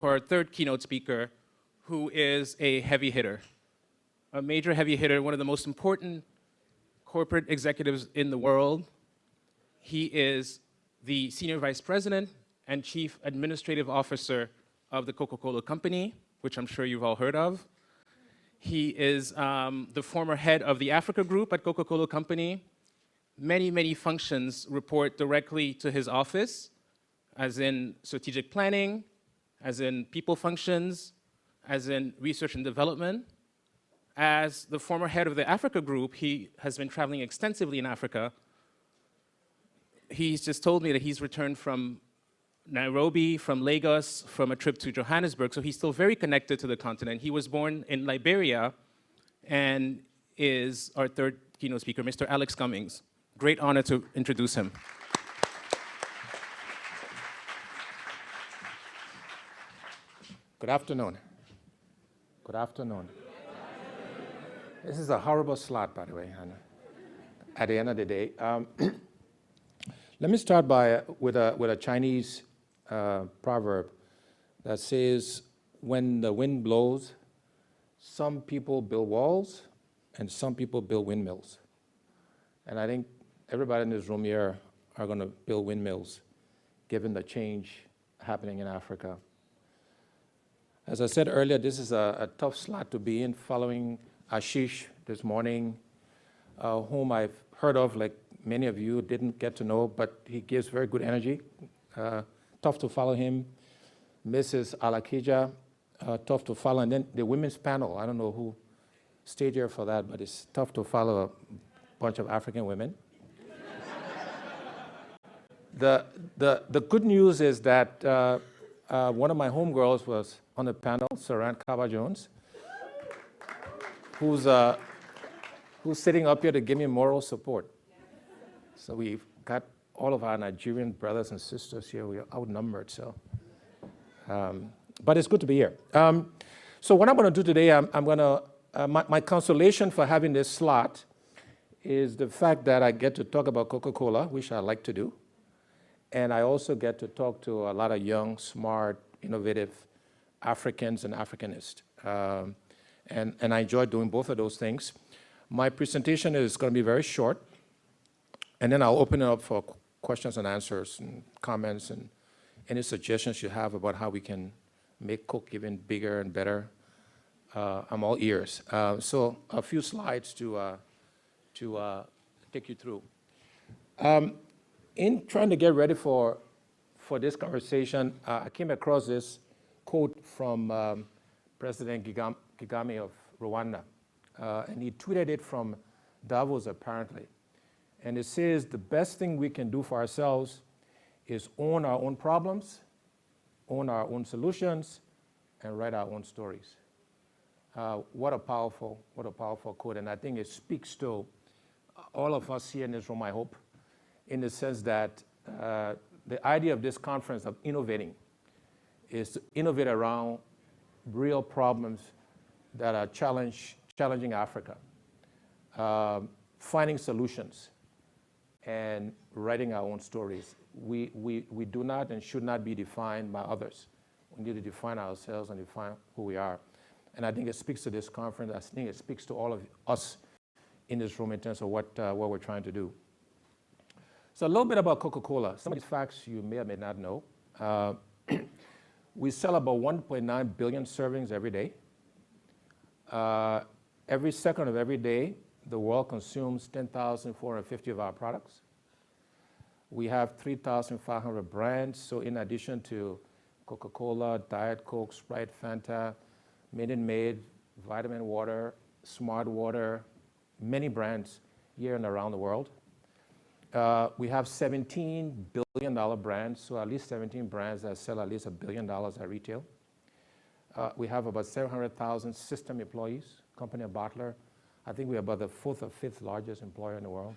for our third keynote speaker, who is a heavy hitter, a major heavy hitter, one of the most important corporate executives in the world. He is the Senior Vice President and Chief Administrative Officer of the Coca-Cola Company, which I'm sure you've all heard of. He is the former head of the Africa Group at Coca-Cola Company. Many, many functions report directly to his office, as in strategic planning, as in people functions, as in research and development. As the former head of the Africa Group, he has been traveling extensively in Africa. He's just told me that he's returned from Nairobi, from Lagos, from a trip to Johannesburg, so he's still very connected to the continent. He was born in Liberia and is our third keynote speaker, Mr. Alex Cummings. Great honor to introduce him. Good afternoon. Good afternoon. This is a horrible slot, by the way, and at the end of the day. Let me start with a Chinese proverb that says, when the wind blows, some people build walls and some people build windmills. And I think everybody in this room here are going to build windmills, given the change happening in Africa. As I said earlier, this is a tough slot to be in, following Ashish this morning, whom I've heard of, like many of you didn't get to know, but he gives very good energy. Tough to follow him. Mrs. Alakija, tough to follow. And then the women's panel, I don't know who stayed here for that, but it's tough to follow a bunch of African women. The good news is that one of my homegirls was on the panel, Saran Kaba-Jones, who's sitting up here to give me moral support. So we've got all of our Nigerian brothers and sisters here. We are outnumbered, so. But it's good to be here. So what I'm going to do today, my consolation for having this slot is the fact that I get to talk about Coca-Cola, which I like to do. And I also get to talk to a lot of young, smart, innovative Africans and Africanists. And I enjoy doing both of those things. My presentation is going to be very short, and then I'll open it up for questions and answers and comments and any suggestions you have about how we can make Coke even bigger and better. I'm all ears. So a few slides to take you through. In trying to get ready for this conversation, I came across this quote from President Kagame of Rwanda. And he tweeted it from Davos, apparently. And it says, the best thing we can do for ourselves is own our own problems, own our own solutions, and write our own stories. What a powerful quote. And I think it speaks to all of us here in this room, I hope, in the sense that the idea of this conference of innovating is to innovate around real problems that are challenging Africa, finding solutions, and writing our own stories. We do not and should not be defined by others. We need to define ourselves and define who we are. And I think it speaks to this conference. I think it speaks to all of us in this room in terms of what we're trying to do. So a little bit about Coca-Cola. Some of these facts you may or may not know. We sell about 1.9 billion servings every day. Every second of every day, the world consumes 10,450 of our products. We have 3,500 brands. So in addition to Coca-Cola, Diet Coke, Sprite, Fanta, Minute Maid, Vitamin Water, Smart Water, many brands here and around the world. We have $17 billion brands, so at least 17 brands that sell at least $1 billion at retail. We have about 700,000 system employees, company of bottler. I think we're about the 4th or 5th largest employer in the world.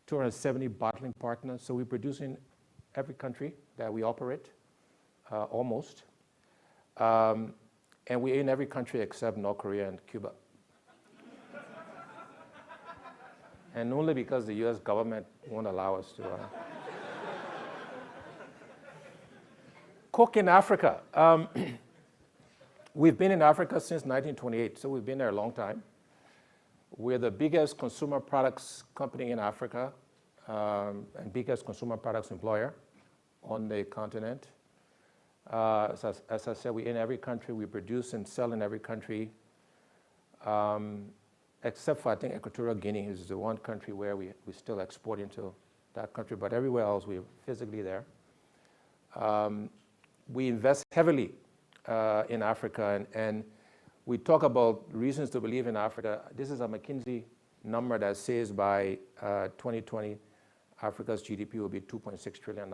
270 bottling partners, so we produce in every country that we operate, almost. And we're in every country except North Korea and Cuba. And only because the US government won't allow us to. Coke in Africa. We've been in Africa since 1928, so we've been there a long time. We're the biggest consumer products company in Africa and biggest consumer products employer on the continent. As I said, we're in every country. We produce and sell in every country, except for, I think, Equatorial Guinea is the one country where we still export into that country, but everywhere else we're physically there. We invest heavily in Africa, and we talk about reasons to believe in Africa. This is a McKinsey number that says by 2020, Africa's GDP will be $2.6 trillion.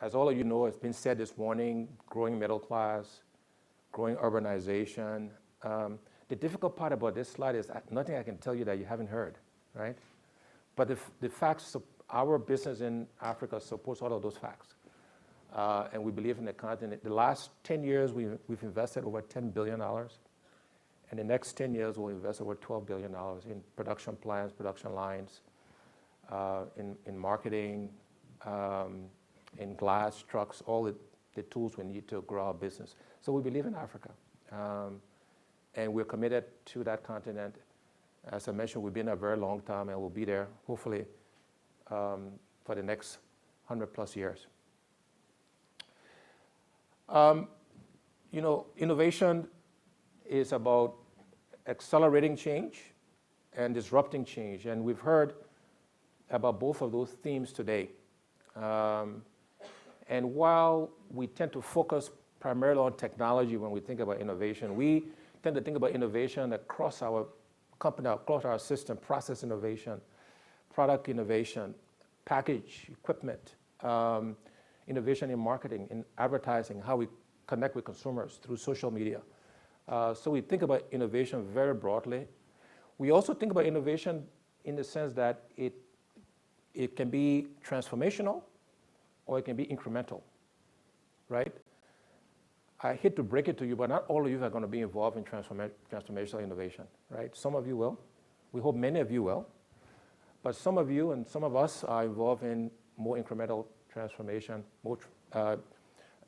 As all of you know, it's been said this morning, growing middle class, growing urbanization. The difficult part about this slide is nothing I can tell you that you haven't heard, right? But the facts, our business in Africa supports all of those facts. And we believe in the continent. The last 10 years, we've invested over $10 billion. And the next 10 years, we'll invest over $12 billion in production plants, production lines, in marketing, in glass, trucks, all the tools we need to grow our business. So we believe in Africa. And we're committed to that continent. As I mentioned, we've been there a very long time, and we'll be there, hopefully, for the next 100+ years. Innovation is about accelerating change and disrupting change. And we've heard about both of those themes today. And while we tend to focus primarily on technology when we think about innovation, we tend to think about innovation across our company, across our system, process innovation, product innovation, package, equipment, innovation in marketing, in advertising, how we connect with consumers through social media. So we think about innovation very broadly. We also think about innovation in the sense that it can be transformational or it can be incremental, right? I hate to break it to you, but not all of you are going to be involved in transformational innovation, right? Some of you will. We hope many of you will. But some of you and some of us are involved in more incremental transformation, more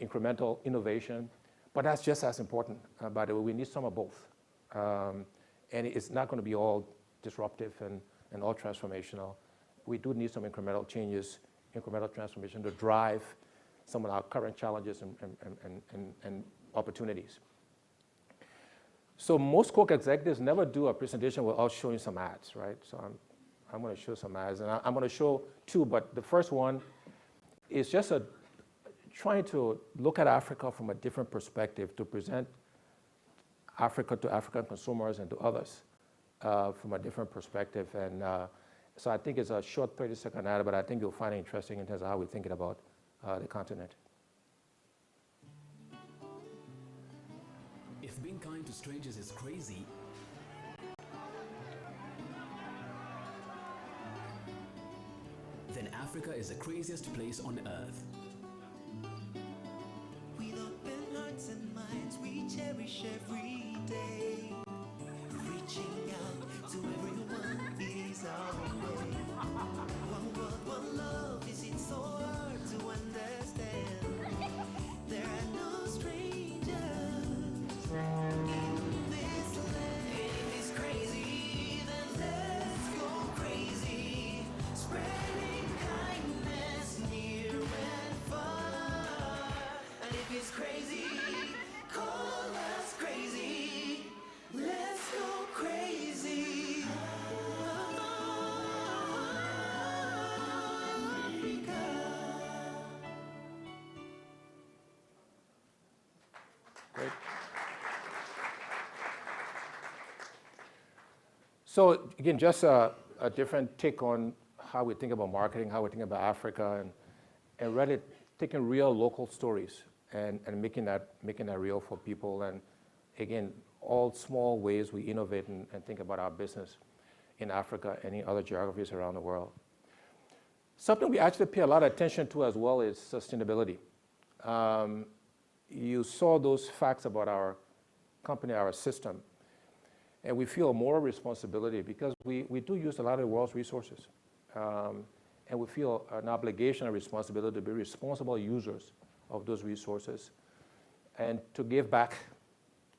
incremental innovation. But that's just as important, by the way. We need some of both. And it's not going to be all disruptive and all transformational. We do need some incremental changes, incremental transformation to drive some of our current challenges and opportunities. So most Coke executives never do a presentation without showing some ads, right? So I'm going to show some ads, and I'm going to show two, but the first one is just trying to look at Africa from a different perspective, to present Africa to African consumers and to others from a different perspective. And so I think it's a short 30-second ad, but I think you'll find it interesting in terms of how we're thinking about the continent. If being kind to strangers is crazy, then Africa is the craziest place on earth. With open hearts and minds, we cherish every day. Reaching out to everyone is our way. One world, one love, is it so hard to understand? There are no strangers in this land. If it's crazy, then let's go crazy. Spreading kindness near and far. And if it's crazy, call us crazy. Let's go crazy. Great. So again, just a different take on how we think about marketing, how we think about Africa, and really taking real local stories and making that real for people. And again, all small ways we innovate and think about our business in Africa and in other geographies around the world. Something we actually pay a lot of attention to as well is sustainability. You saw those facts about our company, our system, and we feel a moral responsibility because we do use a lot of the world's resources. And we feel an obligation and responsibility to be responsible users of those resources and to give back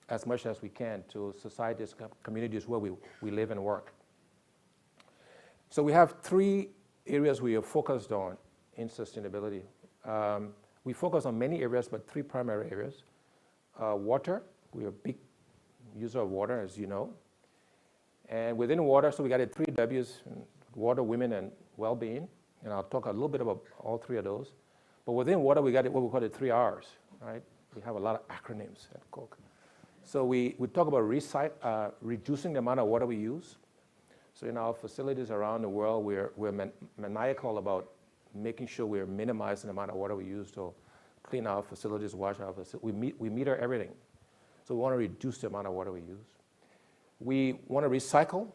as much as we can to societies, communities where we live and work. So we have three areas we are focused on in sustainability. We focus on many areas, but three primary areas. Water, we are a big user of water, as you know. And within water, so we got the three W's, water, women, and well-being. And I'll talk a little bit about all three of those. But within water, we got what we call the 3 R's, right? We have a lot of acronyms at Coke. So we talk about reducing the amount of water we use. So in our facilities around the world, we're maniacal about making sure we're minimizing the amount of water we use to clean our facilities, wash our facilities. We meter everything. So we want to reduce the amount of water we use. We want to recycle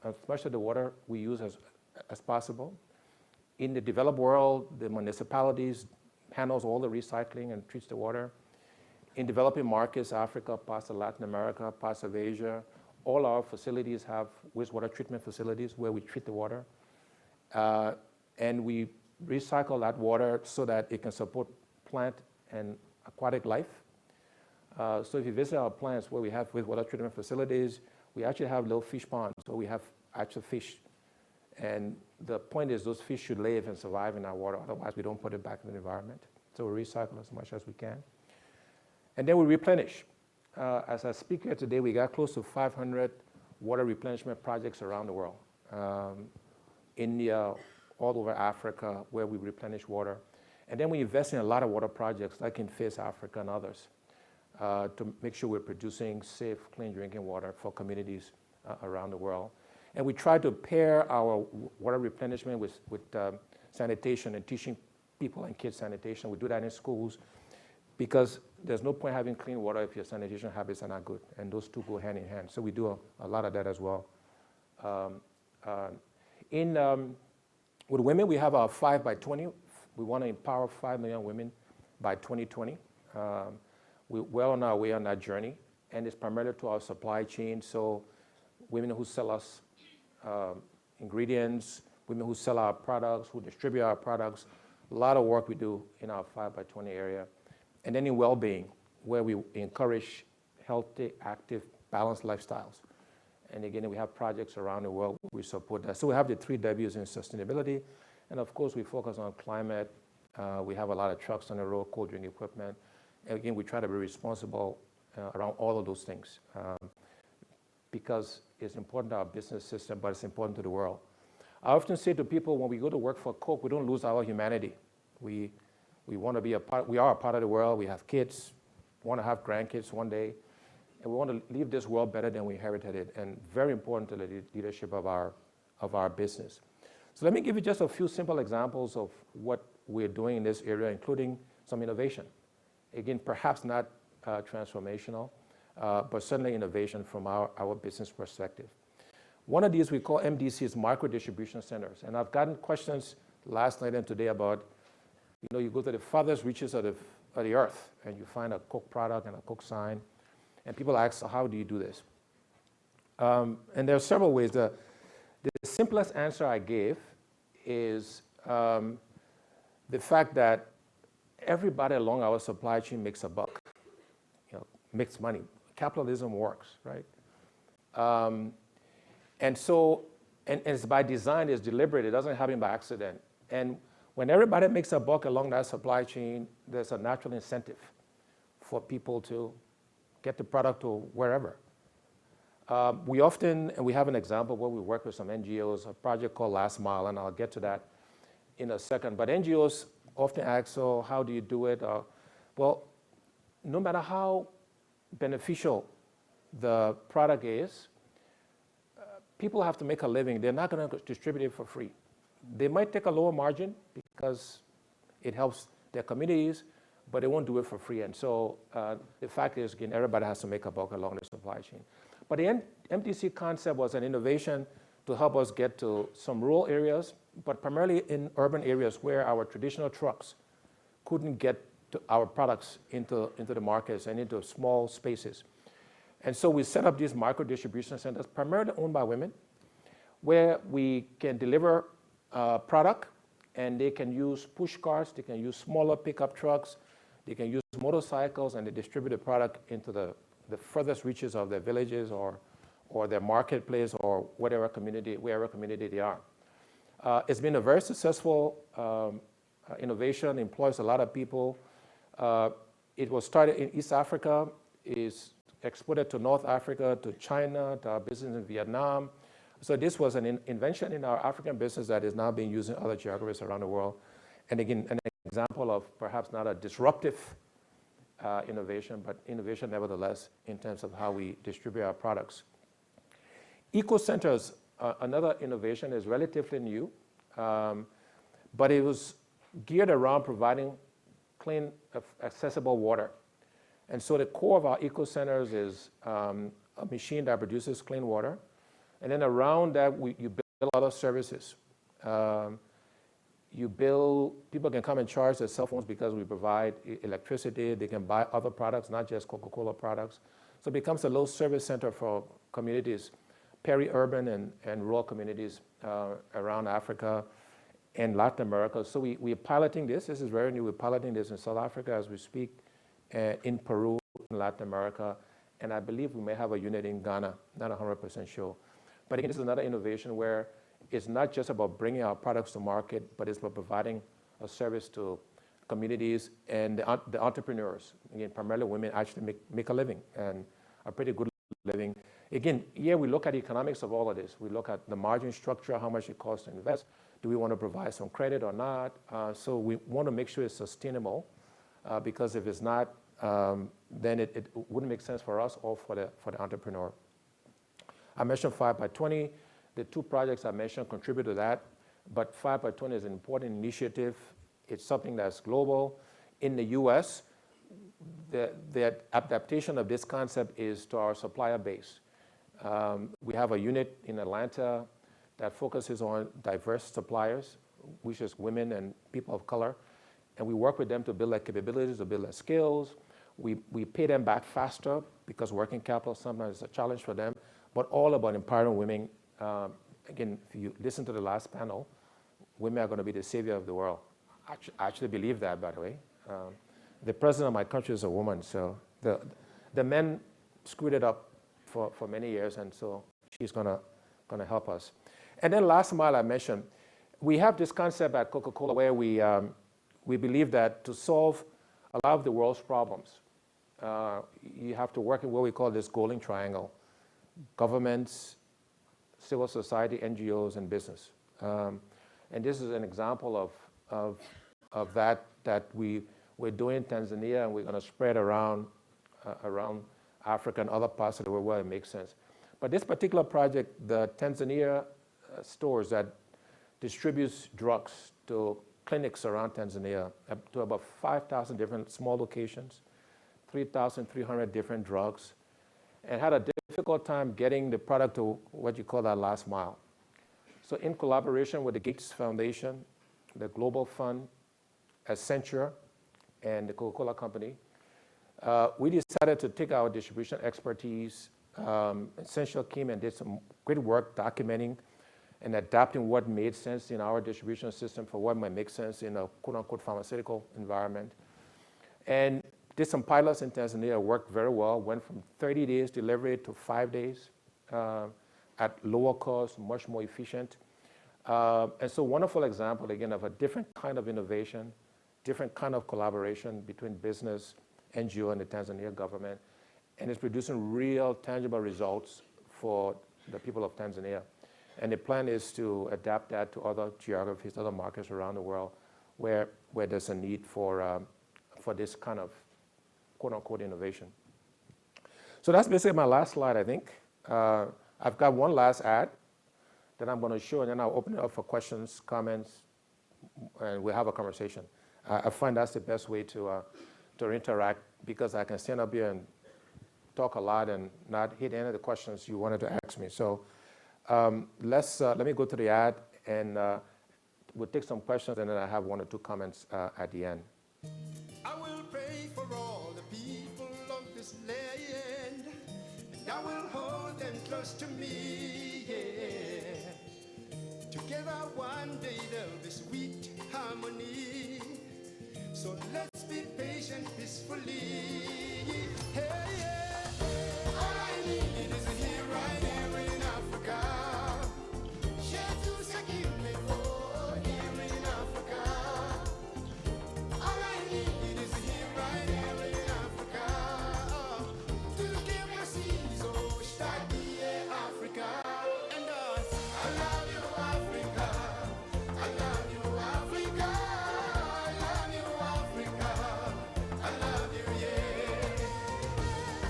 as much of the water we use as possible. In the developed world, the municipalities handles all the recycling and treats the water. In developing markets, Africa, parts of Latin America, parts of Asia, all our facilities have wastewater treatment facilities where we treat the water. And we recycle that water so that it can support plant and aquatic life. So if you visit our plants where we have wastewater treatment facilities, we actually have little fish ponds, so we have actual fish. And the point is those fish should live and survive in our water, otherwise we don't put it back in the environment. So we recycle as much as we can. And then we replenish. As I speak here today, we got close to 500 water replenishment projects around the world. India, all over Africa, where we replenish water. And then we invest in a lot of water projects, like in FACE Africa and others, to make sure we're producing safe, clean drinking water for communities around the world. And we try to pair our water replenishment with sanitation and teaching people and kids sanitation. We do that in schools because there's no point having clean water if your sanitation habits are not good, and those two go hand in hand. So we do a lot of that as well. With women, we have our 5 by 20. We want to empower 5 million women by 2020. We're well on our way on that journey, and it's primarily to our supply chain. So women who sell us ingredients, women who sell our products, who distribute our products, a lot of work we do in our 5 by 20 area. And then in well-being, where we encourage healthy, active, balanced lifestyles. And again, we have projects around the world where we support that. So we have the 3 W's in sustainability. And of course, we focus on climate. We have a lot of trucks on the road, cold drink equipment. And again, we try to be responsible around all of those things because it's important to our business system, but it's important to the world. I often say to people, when we go to work for Coke, we don't lose our humanity. We want to be a part, we are a part of the world. We have kids, want to have grandkids one day, and we want to leave this world better than we inherited it, and very important to the leadership of our business. So let me give you just a few simple examples of what we're doing in this area, including some innovation. Again, perhaps not transformational, but certainly innovation from our business perspective. One of these we call MDCs, micro distribution centers. And I've gotten questions last night and today about, you go to the farthest reaches of the earth and you find a Coke product and a Coke sign. And people ask, so how do you do this? And there are several ways. The simplest answer I gave is the fact that everybody along our supply chain makes a buck, makes money. Capitalism works, right? And so, and it's by design, it's deliberate, it doesn't happen by accident. And when everybody makes a buck along that supply chain, there's a natural incentive for people to get the product to wherever. We often, and we have an example where we work with some NGOs, a project called Last Mile, and I'll get to that in a second. But NGOs often ask, so how do you do it? Well, no matter how beneficial the product is, people have to make a living. They're not going to distribute it for free. They might take a lower margin because it helps their communities, but they won't do it for free. And so the fact is, again, everybody has to make a buck along the supply chain. But the MDC concept was an innovation to help us get to some rural areas, but primarily in urban areas where our traditional trucks couldn't get to our products into the markets and into small spaces. And so we set up these micro distribution centers, primarily owned by women, where we can deliver product, and they can use push carts, they can use smaller pickup trucks, They can use motorcycles, and they distribute the product into the furthest reaches of their villages or their marketplace or wherever community they are. It's been a very successful innovation, employs a lot of people. It was started in East Africa, is exported to North Africa, to China, to our business in Vietnam. So this was an invention in our African business that is now being used in other geographies around the world. And again, an example of perhaps not a disruptive innovation, but innovation nevertheless in terms of how we distribute our products. Eco-centers, another innovation, is relatively new, but it was geared around providing clean, accessible water. And so the core of our eco-centers is a machine that produces clean water. And then around that, you build a lot of services. People can come and charge their cell phones because we provide electricity. They can buy other products, not just Coca-Cola products. So it becomes a low service center for communities, peri-urban and rural communities around Africa and Latin America. So we're piloting this. This is very new. We're piloting this in South Africa as we speak, in Peru, in Latin America, and I believe we may have a unit in Ghana, not 100% sure. But again, this is another innovation where it's not just about bringing our products to market, but it's about providing a service to communities and the entrepreneurs. Again, primarily women actually make a living, and a pretty good living. Again, here we look at the economics of all of this. We look at the margin structure, how much it costs to invest. Do we want to provide some credit or not? So we want to make sure it's sustainable, because if it's not, then it wouldn't make sense for us or for the entrepreneur. I mentioned 5x20. The two projects I mentioned contribute to that, but 5x20 is an important initiative. It's something that's global. In the US, the adaptation of this concept is to our supplier base. We have a unit in Atlanta that focuses on diverse suppliers, which is women and people of color, and we work with them to build their capabilities, to build their skills. We pay them back faster because working capital sometimes is a challenge for them, but all about empowering women. Again, if you listen to the last panel, women are going to be the savior of the world. I actually believe that, by the way. The president of my country is a woman, so the men screwed it up for many years, and so she's gonna help us. And then last mile I mentioned, we have this concept at Coca-Cola where we believe that to solve a lot of the world's problems, you have to work in what we call this golden triangle: governments, civil society, NGOs, and business. And this is an example of that we're doing in Tanzania, and we're going to spread around Africa and other parts of the world where it makes sense. But this particular project, the Tanzania stores that distributes drugs to clinics around Tanzania, to about 5,000 different small locations, 3,300 different drugs, and had a difficult time getting the product to what you call that last mile. So in collaboration with the Gates Foundation, the Global Fund, Accenture, and the Coca-Cola Company, we decided to take our distribution expertise. Accenture came and did some great work documenting and adapting what made sense in our distribution system for what might make sense in a quote-unquote pharmaceutical environment. And did some pilots in Tanzania, worked very well, went from 30 days delivery to 5 days at lower cost, much more efficient. And so wonderful example, again, of a different kind of innovation, different kind of collaboration between business, NGO, and the Tanzania government. And it's producing real, tangible results for the people of Tanzania. And the plan is to adapt that to other geographies, other markets around the world where there's a need for this kind of quote-unquote innovation. So that's basically my last slide, I think. I've got one last ad that I'm going to show, and then I'll open it up for questions, comments, and we'll have a conversation. I find that's the best way to interact, because I can stand up here and talk a lot and not hit any of the questions you wanted to ask me. So let me go to the ad, and we'll take some questions, and then I have one or two comments at the end. I will pray for all the people of this land, and I will hold them close to me, yeah. Together one day there'll be sweet harmony, so let's be patient peacefully. Hey, yeah, yeah. All I need is here, right here in Africa. Share to secure me for here in Africa. All I need is here, right here in Africa. To give my seas, oh, start the Africa. And I love you, Africa. I love you, Africa. I love you, Africa. I love you, yeah.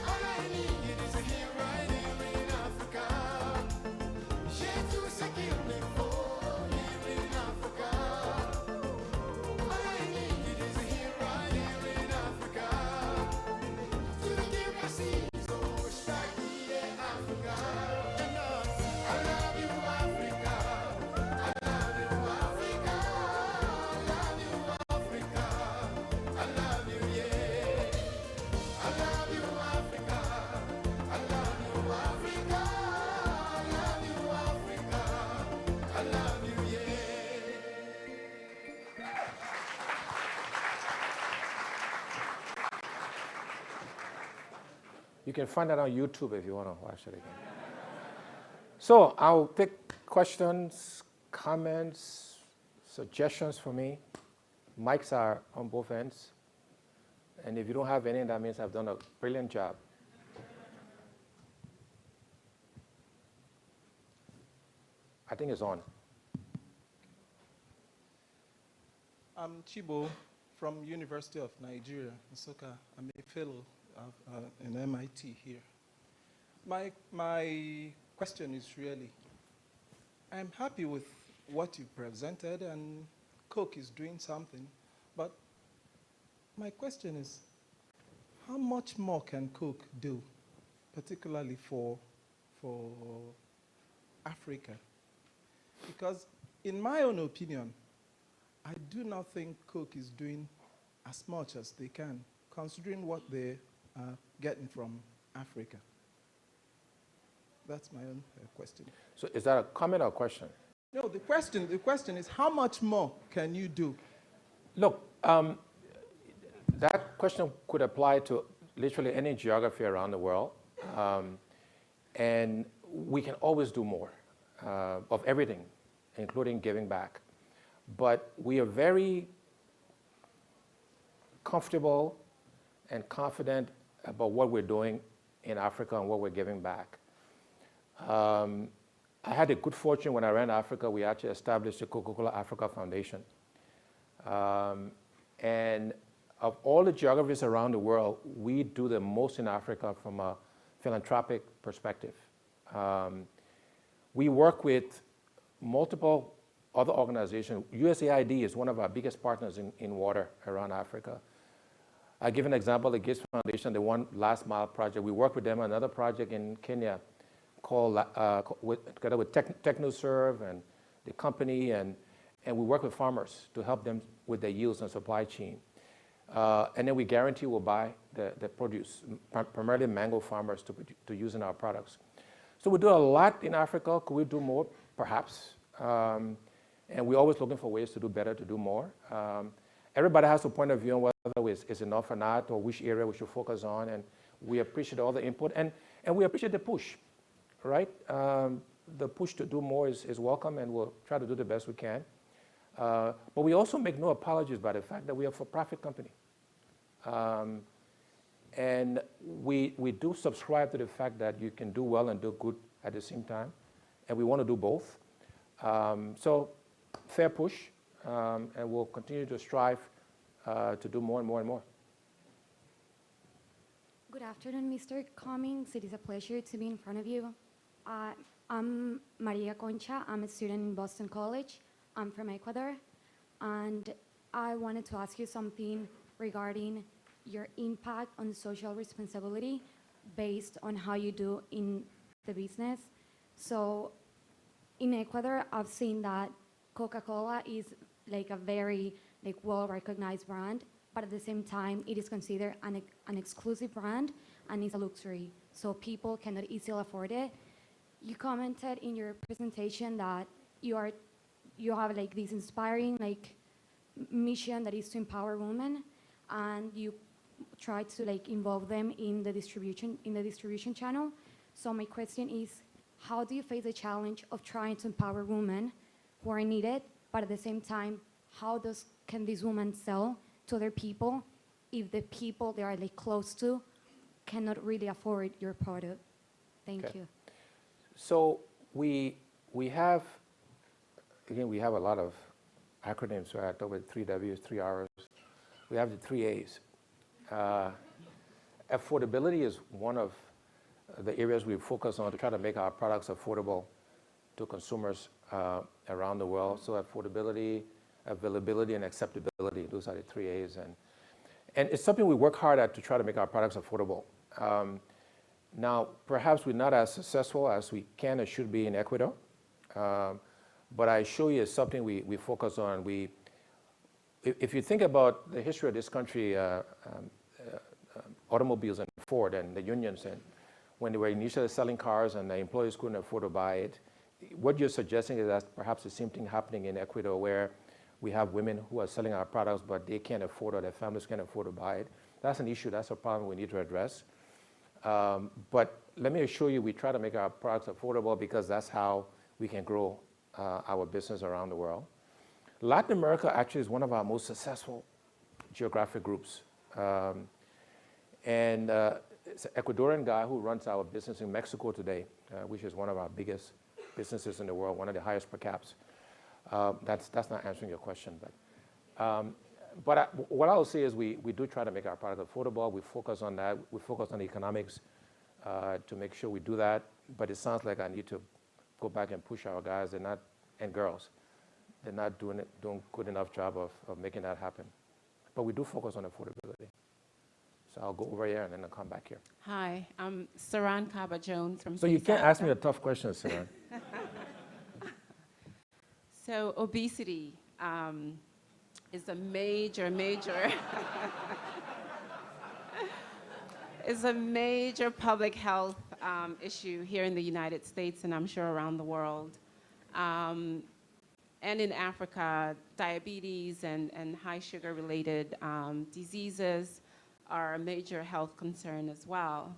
All I need is here, right here in Africa. Share to secure me for here in Africa. All I need is here, right here in Africa. To give my seas, oh, start the Africa. And I love you, Africa. I love you, Africa. I love you, Africa. I love you, yeah. I love you, Africa. I love you, Africa. I love you, Africa. I love you, yeah. You can find that on YouTube if you want to watch it again. So I'll take questions, comments, suggestions for me. Mics are on both ends. And if you don't have any, that means I've done a brilliant job. I think it's on. I'm Chibo from University of Nigeria, Nsukka. I'm a fellow in MIT here. My question is really, I'm happy with what you presented, and Coke is doing something, but my question is, how much more can Coke do, particularly for Africa? Because in my own opinion, I do not think Coke is doing as much as they can, considering what they are getting from Africa. That's my own question. So is that a comment or a question? No, the question is, how much more can you do? Look, that question could apply to literally any geography around the world. And we can always do more of everything, including giving back. But we are very comfortable and confident about what we're doing in Africa and what we're giving back. I had the good fortune when I ran Africa, we actually established the Coca-Cola Africa Foundation. And of all the geographies around the world, we do the most in Africa from a philanthropic perspective. We work with multiple other organizations. USAID is one of our biggest partners in water around Africa. I give an example, the Gates Foundation, the One Last Mile project. We work with them on another project in Kenya called, together with TechnoServe and the company, and we work with farmers to help them with their yields and supply chain. And then we guarantee we'll buy the produce, primarily mango farmers to use in our products. So we do a lot in Africa. Could we do more? Perhaps. And we're always looking for ways to do better, to do more. Everybody has a point of view on whether it's enough or not, or which area we should focus on, and we appreciate all the input, and we appreciate the push, right? The push to do more is welcome, and we'll try to do the best we can. But we also make no apologies by the fact that we are a for-profit company. And we do subscribe to the fact that you can do well and do good at the same time, and we want to do both. So fair push, and we'll continue to strive to do more and more and more. Good afternoon, Mr. Cummings. It is a pleasure to be in front of you. I'm Maria Concha. I'm a student in Boston College. I'm from Ecuador, and I wanted to ask you something regarding your impact on social responsibility based on how you do in the business. So in Ecuador, I've seen that Coca-Cola is like a very well-recognized brand, but at the same time, it is considered an exclusive brand and it's a luxury, so people cannot easily afford it. You commented in your presentation that you have like this inspiring mission that is to empower women. and you try to like involve them in the distribution channel. So my question is, how do you face the challenge of trying to empower women who are needed, but at the same time, can these women sell to other people if the people they are like close to cannot really afford your product? Thank Okay. you. So we have, again, we have a lot of acronyms, right? I talk about 3 Ws, 3 Rs. We have the 3 As. Affordability is one of the areas we focus on to try to make our products affordable to consumers around the world. So affordability, availability, and acceptability, those are the 3 As. And it's something we work hard at to try to make our products affordable. Now, perhaps we're not as successful as we can or should be in Ecuador, but I assure you it's something we focus on. If you think about the history of this country, automobiles and Ford and the unions, and when they were initially selling cars and the employees couldn't afford to buy it, what you're suggesting is that perhaps the same thing happening in Ecuador, where we have women who are selling our products, but they can't afford, or their families can't afford to buy it. That's an issue. That's a problem we need to address. But let me assure you, we try to make our products affordable because that's how we can grow our business around the world. Latin America actually is one of our most successful geographic groups. It's an Ecuadorian guy who runs our business in Mexico today, which is one of our biggest businesses in the world, one of the highest per caps. That's not answering your question, but what I'll say is we do try to make our product affordable. We focus on that. We focus on the economics to make sure we do that. But it sounds like I need to go back and push our guys and girls. They're not doing good enough job of making that happen. But we do focus on affordability. So I'll go over here and then I'll come back here. Hi, I'm Saran Kaba-Jones from So you South can't ask me a Africa. tough question, Saran. So obesity is a major is a major public health issue here in the United States, and I'm sure around the world. And in Africa, diabetes and high sugar related diseases are a major health concern as well.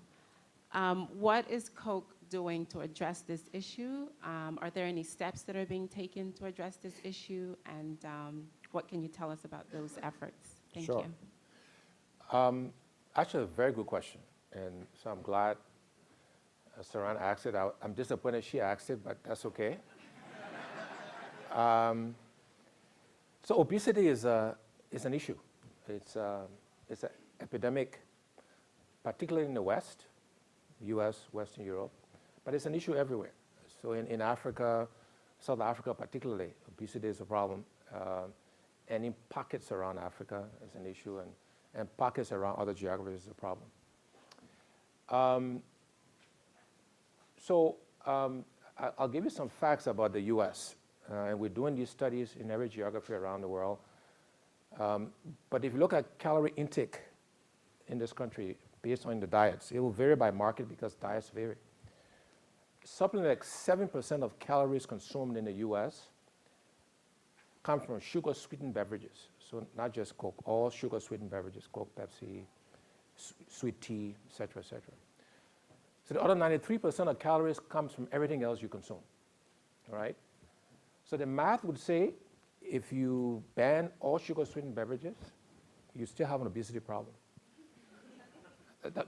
What is Coke doing to address this issue? Are there any steps that are being taken to address this issue? And what can you tell us about those efforts? Thank Sure. you. Actually, a very good question. And so I'm glad Saran asked it. I'm disappointed she asked it, but that's okay. So obesity is an issue. It's an epidemic, particularly in the West, US, Western Europe, but it's an issue everywhere. So in Africa, South Africa particularly, obesity is a problem. And in pockets around Africa is an issue, and pockets around other geographies is a problem. I'll give you some facts about the US. And we're doing these studies in every geography around the world. But if you look at calorie intake in this country based on the diets, it will vary by market because diets vary. Something like 7% of calories consumed in the US come from sugar-sweetened beverages. So not just Coke, all sugar-sweetened beverages, Coke, Pepsi, sweet tea, et cetera, et cetera. So the other 93% of calories comes from everything else you consume, all right? So the math would say if you ban all sugar-sweetened beverages, you still have an obesity problem.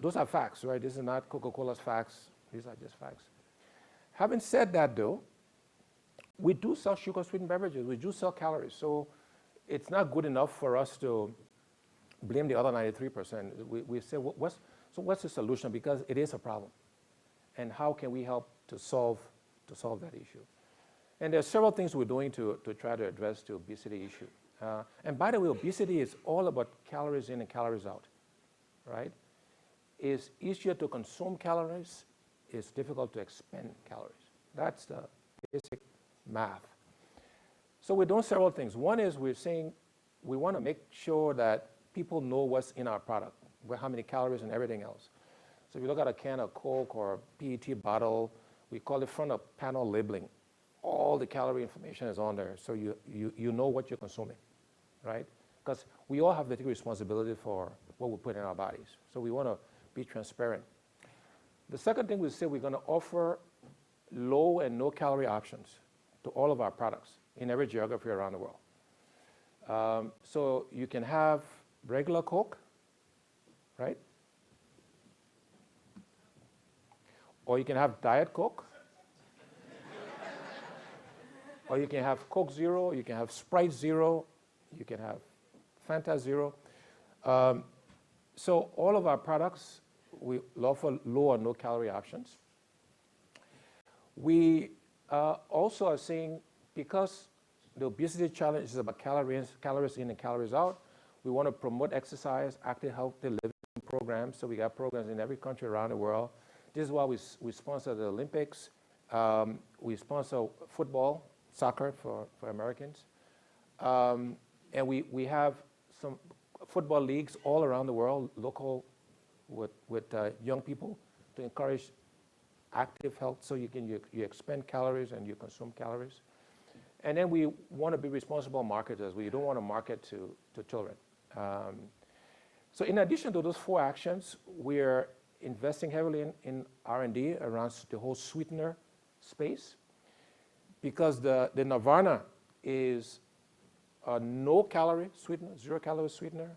Those are facts, right? This is not Coca-Cola's facts. These are just facts. Having said that, though, we do sell sugar-sweetened beverages. We do sell calories. So it's not good enough for us to blame the other 93%. We say, what's the solution? Because it is a problem. And how can we help to solve that issue? And there are several things we're doing to try to address the obesity issue. And by the way, obesity is all about calories in and calories out, right? It's easier to consume calories. It's difficult to expend calories. That's the basic math. So we're doing several things. One is we're saying we want to make sure that people know what's in our product, how many calories and everything else. So if you look at a can of Coke or a PET bottle, we call it front of panel labeling. All the calorie information is on there, so you know what you're consuming, right? because we all have to take responsibility for what we put in our bodies. So we want to be transparent. The second thing we say, we're going to offer low and no calorie options to all of our products in every geography around the world. So you can have regular Coke, right? Or you can have Diet Coke. Or you can have Coke Zero, you can have Sprite Zero, you can have Fanta Zero. So all of our products, we offer low or no calorie options. We also are saying, because the obesity challenge is about calories in and calories out, we want to promote exercise, active, healthy living programs. So we got programs in every country around the world. This is why we sponsor the Olympics. We sponsor football, soccer for Americans. And we have some football leagues all around the world, local, with young people, to encourage active health, so you expend calories and you consume calories. And then we want to be responsible marketers. We don't want to market to children. So in addition to those 4 actions, we're investing heavily in R&D around the whole sweetener space, because the Nirvana is a no-calorie sweetener, 0-calorie sweetener,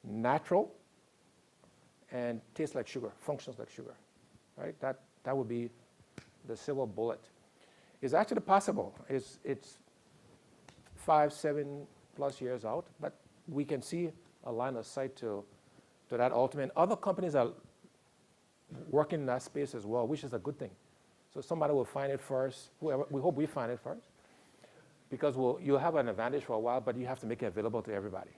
natural, and tastes like sugar, functions like sugar, right? That would be the silver bullet. It's actually possible. It's 5, 7+ years out, but we can see a line of sight to that ultimate. Other companies are working in that space as well, which is a good thing. So somebody will find it first. Whoever, we hope we find it first, because you'll have an advantage for a while, but you have to make it available to everybody,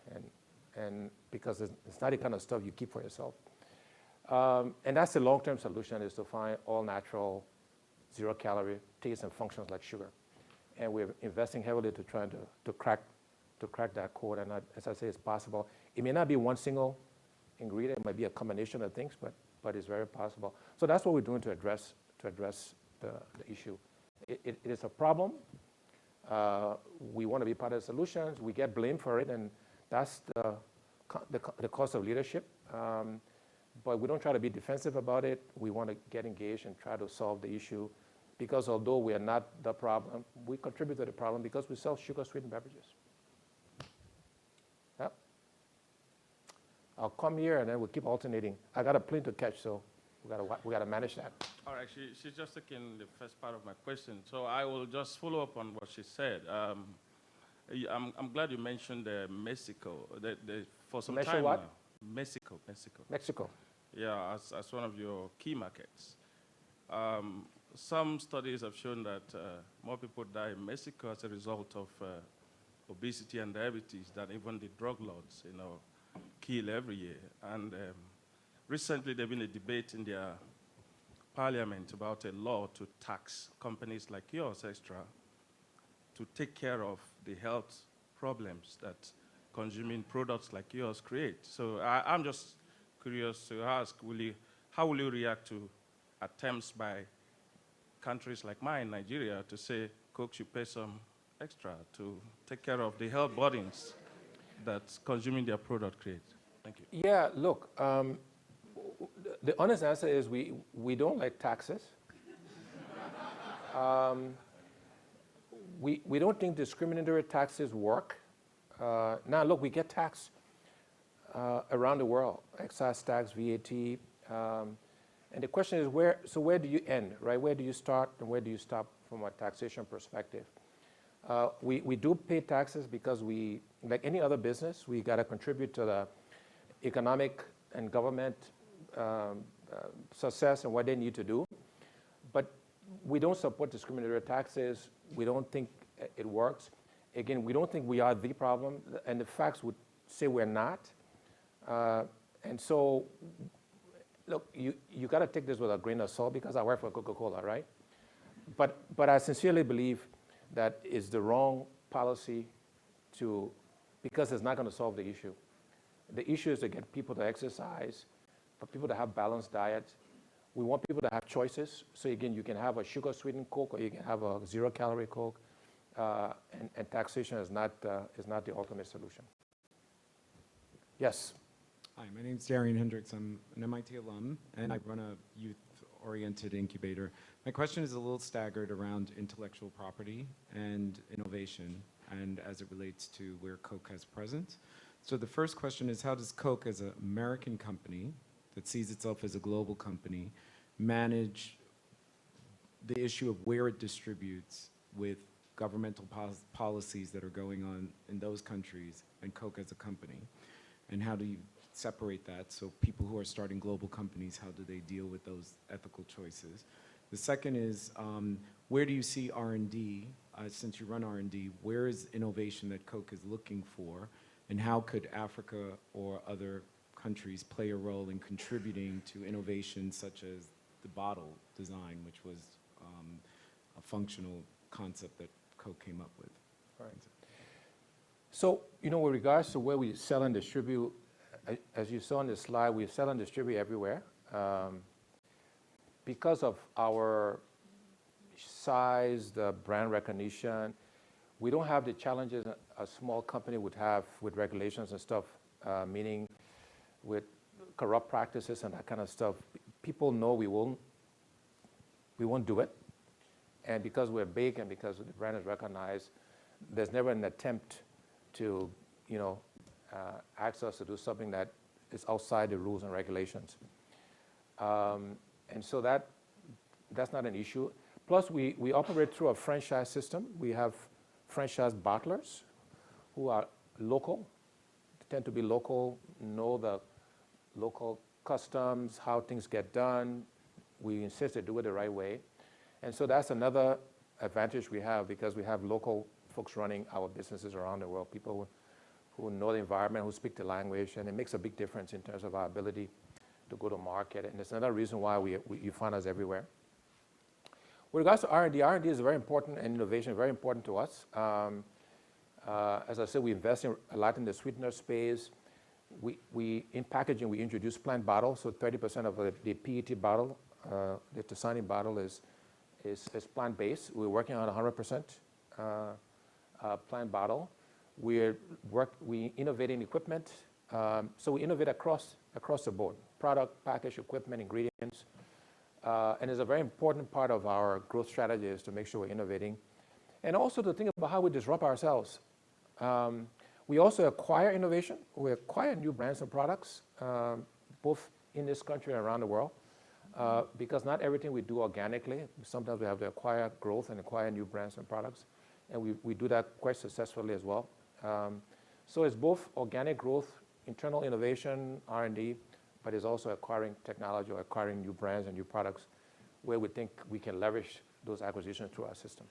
and because it's not the kind of stuff you keep for yourself. And that's the long-term solution, is to find all natural, 0-calorie, taste and functions like sugar. And we're investing heavily to try to crack that code. And as I say, it's possible. It may not be one single ingredient. It might be a combination of things, but it's very possible. So that's what we're doing to address the issue. It is a problem. We want to be part of the solutions. We get blamed for it, and that's the cost of leadership. But we don't try to be defensive about it. We want to get engaged and try to solve the issue, because although we are not the problem, we contribute to the problem because we sell sugar-sweetened beverages. Yep. I'll come here and then we'll keep alternating. I got a plane to catch, so we got to manage that. All right, she's just taking the first part of my question, so I will just follow up on what she said. I'm glad you mentioned Mexico. For some time what? now. Mexico. Mexico. Yeah, as one of your key markets. Some studies have shown that more people die in Mexico as a result of obesity and diabetes than even the drug lords, kill every year. And recently, there's been a debate in their parliament about a law to tax companies like yours extra to take care of the health problems that consuming products like yours create. So I'm just curious to ask, how will you react to attempts by countries like mine, Nigeria, to say Coke should pay some extra to take care of the health burdens that consuming their product creates? Thank you. Yeah, look, the honest answer is we don't like taxes. We don't think discriminatory taxes work. Now, look, we get taxed around the world, excise tax, VAT. And the question is, where do you end, right? Where do you start and where do you stop from a taxation perspective? We do pay taxes because like any other business, we got to contribute to the economic and government success and what they need to do. But we don't support discriminatory taxes. We don't think it works. Again, we don't think we are the problem, and the facts would say we're not. And so, look, you got to take this with a grain of salt, because I work for Coca-Cola, right? But I sincerely believe that is the wrong policy because it's not going to solve the issue. The issue is to get people to exercise, for people to have balanced diets. We want people to have choices. So again, you can have a sugar-sweetened Coke, or you can have a 0-calorie Coke. And taxation is not the ultimate solution. Yes. Hi, my name's Darian Hendricks. I'm an MIT alum, and I run a youth-oriented incubator. My question is a little staggered around intellectual property and innovation, and as it relates to where Coke has presence. So the first question is, how does Coke, as an American company that sees itself as a global company, manage the issue of where it distributes with governmental policies that are going on in those countries and Coke as a company? And how do you separate that? So people who are starting global companies, how do they deal with those ethical choices? The second is, where do you see R&D? Since you run R&D, where is innovation that Coke is looking for? And how could Africa or other countries play a role in contributing to innovations such as the bottle design, which was a functional concept that Coke came up with? Right. So, with regards to where we sell and distribute, as you saw on the slide, we sell and distribute everywhere. Because of our size, the brand recognition, we don't have the challenges a small company would have with regulations and stuff, meaning with corrupt practices and that kind of stuff. People know we won't do it. And because we're big and because the brand is recognized, there's never an attempt to, ask us to do something that is outside the rules and regulations. And so that's not an issue. Plus, we operate through a franchise system. We have franchise bottlers who are local, tend to be local, know the local customs, how things get done. We insist they do it the right way. And so that's another advantage we have because we have local folks running our businesses around the world, people who know the environment, who speak the language, and it makes a big difference in terms of our ability to go to market. And it's another reason why you find us everywhere. With regards to R&D, R&D is very important, and innovation very important to us. As I said, we invest a lot in the sweetener space. In packaging, we introduce plant bottles, so 30% of the PET bottle, the Dasani bottle is plant-based. We're working on 100% plant bottle. We innovate in equipment, so we innovate across the board, product, package, equipment, ingredients. And it's a very important part of our growth strategy is to make sure we're innovating. And also to think about how we disrupt ourselves. We also acquire innovation. We acquire new brands and products, both in this country and around the world, because not everything we do organically. Sometimes we have to acquire growth and acquire new brands and products. And we do that quite successfully as well. So it's both organic growth, internal innovation, R&D, but it's also acquiring technology or acquiring new brands and new products where we think we can leverage those acquisitions through our system.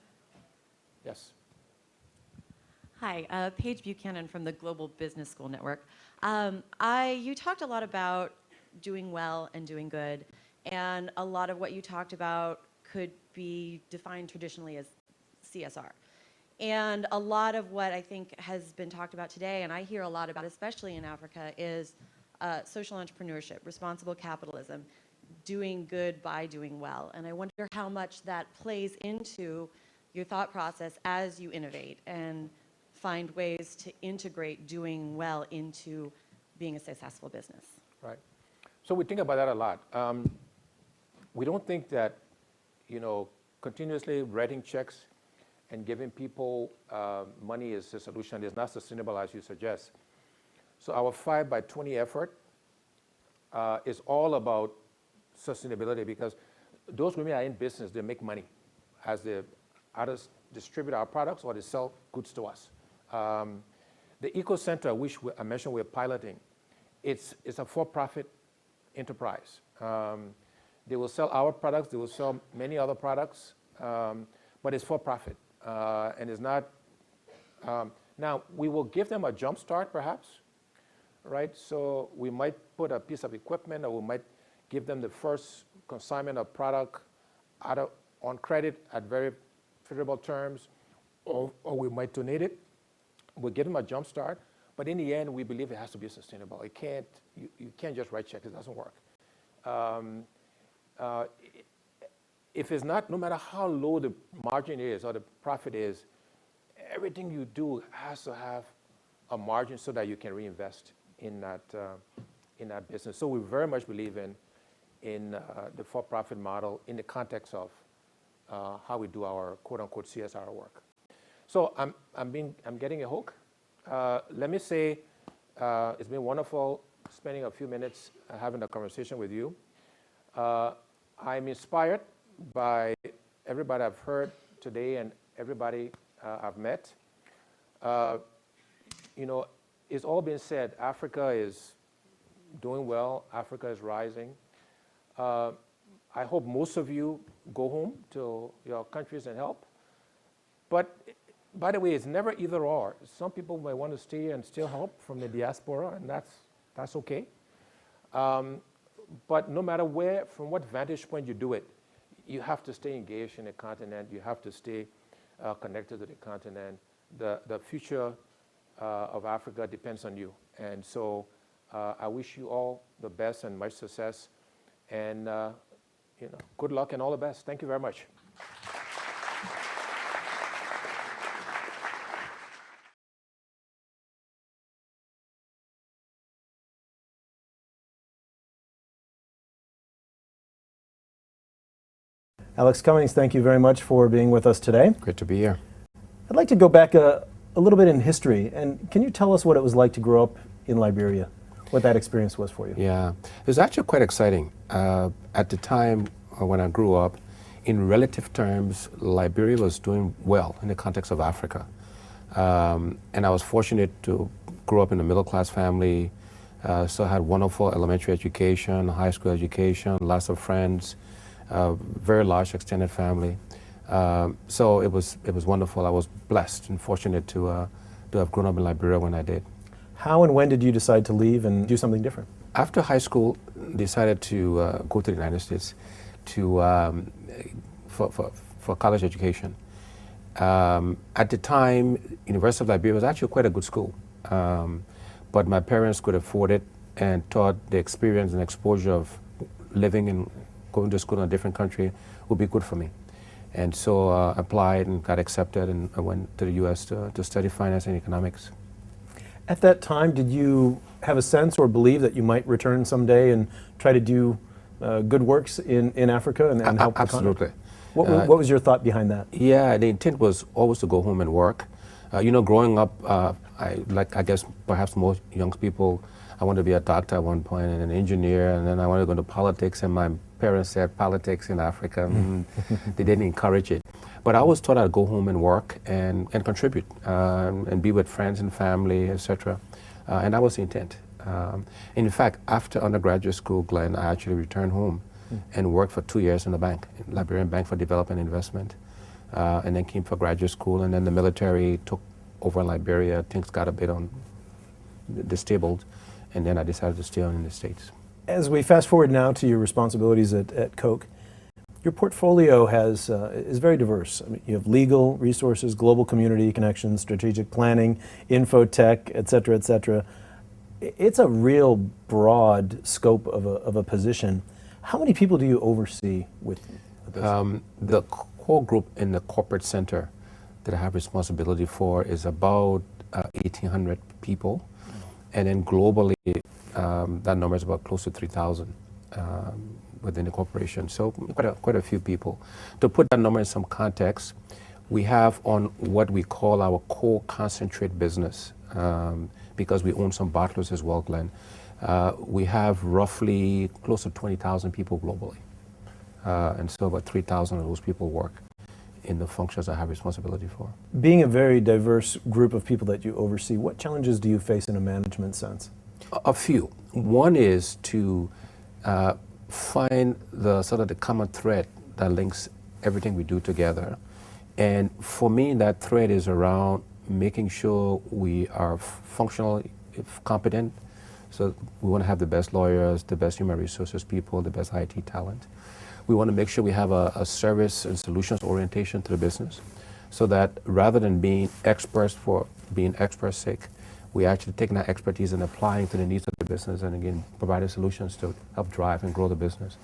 Yes. Hi, Paige Buchanan from the Global Business School Network. You talked a lot about doing well and doing good, and a lot of what you talked about could be defined traditionally as CSR. And a lot of what I think has been talked about today, and I hear a lot about, especially in Africa, is social entrepreneurship, responsible capitalism, doing good by doing well. And I wonder how much that plays into your thought process as you innovate and find ways to integrate doing well into being a successful business. Right. So we think about that a lot. We don't think that, continuously writing checks and giving people money is the solution. It's not sustainable as you suggest. So our 5x20 effort is all about sustainability because those women are in business, they make money as they either distribute our products or they sell goods to us. The Eco Center, which I mentioned we're piloting, it's a for-profit enterprise. They will sell our products, they will sell many other products, but it's for profit. And it's not, now we will give them a jump start perhaps, right? So we might put a piece of equipment or we might give them the first consignment of product on credit at very favorable terms, or we might donate it. We'll give them a jump start, but in the end, we believe it has to be sustainable. You can't just write checks, it doesn't work. If it's not, no matter how low the margin is or the profit is, everything you do has to have a margin so that you can reinvest in that business. So we very much believe in the for-profit model in the context of how we do our quote-unquote CSR work. So I'm getting a hook. Let me say it's been wonderful spending a few minutes having a conversation with you. I'm inspired by everybody I've heard today and everybody I've met. You know, it's all been said, Africa is doing well, Africa is rising. I hope most of you go home to your countries and help. But by the way, it's never either or. Some people may want to stay and still help from the diaspora, and that's okay. But no matter where, from what vantage point you do it, you have to stay engaged in the continent. You have to stay connected to the continent. The future of Africa depends on you. And so I wish you all the best and much success. And you know, good luck and all the best. Thank you very much. Alex Cummings, thank you very much for being with us today. Great to be here. I'd like to go back a little bit in history. And can you tell us what it was like to grow up in Liberia? What that experience was for you? Yeah, it was actually quite exciting. At the time when I grew up, in relative terms, Liberia was doing well in the context of Africa. And I was fortunate to grow up in a middle-class family, so I had wonderful elementary education, high school education, lots of friends, very large extended family. So it was wonderful. I was blessed and fortunate to have grown up in Liberia when I did. How and when did you decide to leave and do something different? After high school, decided to go to the United States to for college education. At the time, University of Liberia was actually quite a good school, but my parents could afford it and thought the experience and exposure of living and going to school in a different country would be good for me. And so applied and got accepted, and I went to the U.S. to study finance and economics. At that time, did you have a sense or believe that you might return someday and try to do good works in Africa and help the continent? Absolutely. What was your thought behind that? Yeah, the intent was always to go home and work. You know, growing up, I guess perhaps most young people, I wanted to be a doctor at one point and an engineer, and then I wanted to go into politics, and my parents said politics in Africa, they didn't encourage it. But I always thought I'd go home and work and contribute and be with friends and family, etc. And that was the intent. In fact, after undergraduate school, Glenn, I actually returned home and worked for 2 years in the bank, Liberian Bank for Development and Investment, and then came for graduate school, and then the military took over in Liberia. Things got a bit disabled, and then I decided to stay on in the States. As we fast forward now to your responsibilities at Coke, your portfolio is very diverse. I mean, you have legal resources, global community connections, strategic planning, infotech, et cetera, et cetera. It's a real broad scope of a position. How many people do you oversee with this? The core group in the corporate center that I have responsibility for is about 1,800 people. And then globally, that number is about close to 3,000 within the corporation. So quite a few people. To put that number in some context, we have on what we call our core concentrate business, because we own some bottlers as well, Glenn. We have roughly close to 20,000 people globally. And so about 3,000 of those people work in the functions I have responsibility for. Being a very diverse group of people that you oversee, what challenges do you face in a management sense? A few. One is to find the sort of the common thread that links everything we do together. And for me, that thread is around making sure we are functionally competent. So we want to have the best lawyers, the best human resources people, the best IT talent. We want to make sure we have a service and solutions orientation to the business, so that rather than being experts for being experts' sake, we actually taking that expertise and applying to the needs of the business, and again, providing solutions to help drive and grow the business.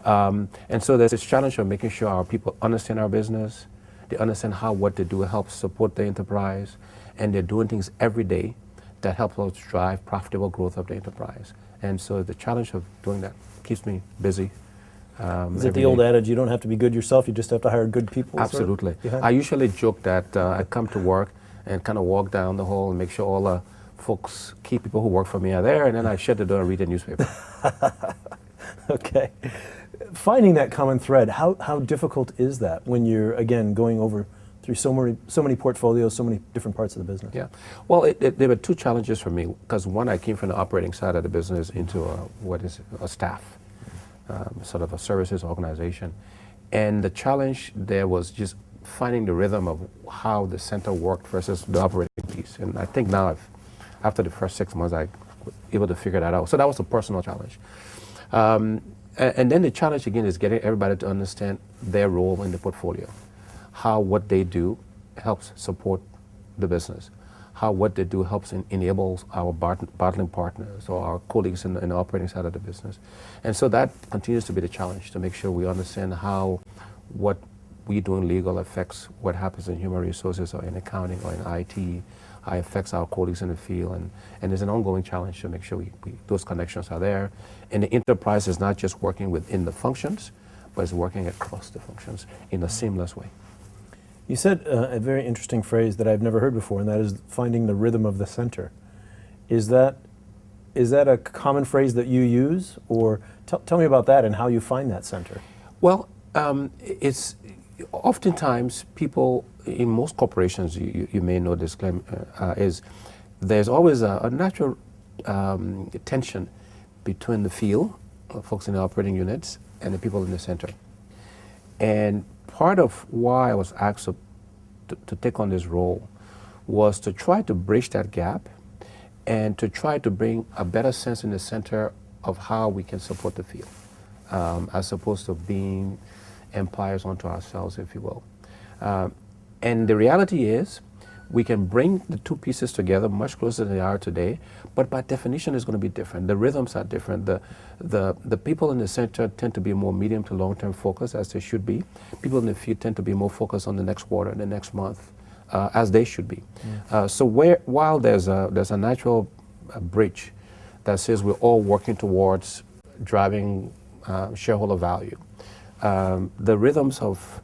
And so there's this challenge of making sure our people understand our business, they understand how what they do helps support the enterprise, and they're doing things every day that helps us drive profitable growth of the enterprise. And so the challenge of doing that keeps me busy. Is it the old adage, you don't have to be good yourself, you just have to hire good people? Absolutely. Sort of? I usually joke that I come to work and kind of walk down the hall and make sure all the folks, key people who work for me are there, and then I shut the door and read the newspaper. Okay. Finding that common thread, how difficult is that when you're, again, going over through so many portfolios, so many different parts of the business? Yeah. Well, there were two challenges for me, because one, I came from the operating side of the business into a staff, sort of a services organization. And the challenge there was just finding the rhythm of how the center worked versus the operating piece. And I think now, after the first 6 months, I was able to figure that out. So that was a personal challenge. And then the challenge again is getting everybody to understand their role in the portfolio, how what they do helps support the business, how what they do helps enables our bottling partners or our colleagues in the operating side of the business. And so that continues to be the challenge, to make sure we understand how what we do in legal affects what happens in human resources or in accounting or in IT, how it affects our colleagues in the field. And there's an ongoing challenge to make sure those connections are there. And the enterprise is not just working within the functions, but it's working across the functions in a seamless way. You said a very interesting phrase that I've never heard before, and that is finding the rhythm of the center. Is that a common phrase that you use? Or tell me about that and how you find that center. Well, it's oftentimes people in most corporations, you may know this claim, is there's always a natural tension between the field, folks in the operating units, and the people in the center. And part of why I was asked to take on this role was to try to bridge that gap and to try to bring a better sense in the center of how we can support the field, as opposed to being empires unto ourselves, if you will. And the reality is, we can bring the two pieces together much closer than they are today, but by definition it's going to be different. The rhythms are different. The people in the center tend to be more medium to long-term focused, as they should be. People in the field tend to be more focused on the next quarter, the next month, as they should be. So while there's a natural bridge that says we're all working towards driving shareholder value, the rhythms of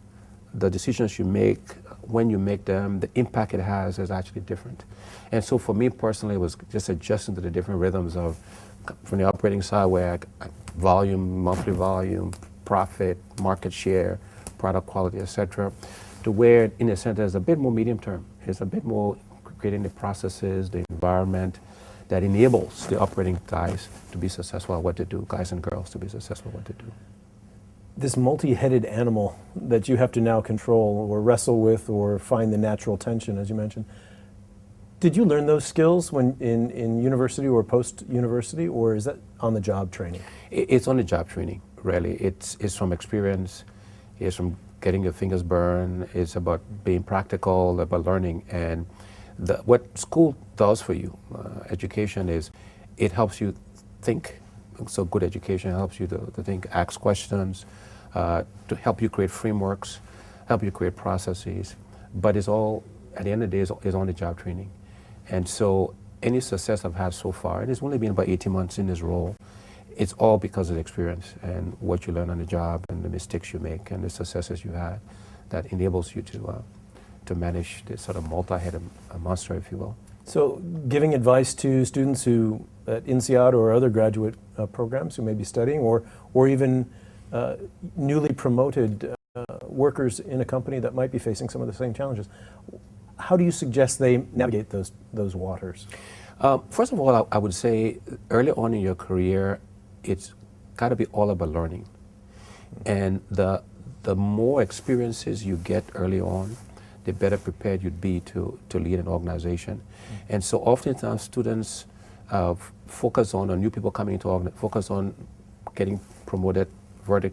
the decisions you make, when you make them, the impact it has is actually different. And so for me personally, it was just adjusting to the different rhythms of, from the operating side, where volume, monthly volume, profit, market share, product quality, etc., to where in a sense there's a bit more medium term. It's a bit more creating the processes, the environment that enables the operating guys to be successful at what they do, guys and girls to be successful at what they do. This multi-headed animal that you have to now control or wrestle with or find the natural tension, as you mentioned, did you learn those skills when in university or post-university, or is that on-the-job training? It's on-the-job training, really. It's from experience. It's from getting your fingers burned. It's about being practical, about learning. And what school does for you, education, is it helps you think. So good education helps you to think, ask questions, to help you create frameworks, help you create processes. But it's all, at the end of the day, is on-the-job training. And so any success I've had so far, and it's only been about 18 months in this role, it's all because of the experience and what you learn on the job and the mistakes you make and the successes you had that enables you to manage this sort of multi-headed monster, if you will. So giving advice to students who, at INSEAD or other graduate programs who may be studying, or even newly promoted workers in a company that might be facing some of the same challenges, how do you suggest they navigate those waters? First of all, I would say early on in your career, it's got to be all about learning. And the more experiences you get early on, the better prepared you'd be to lead an organization. And so oftentimes students focus on new people coming into focus on getting promoted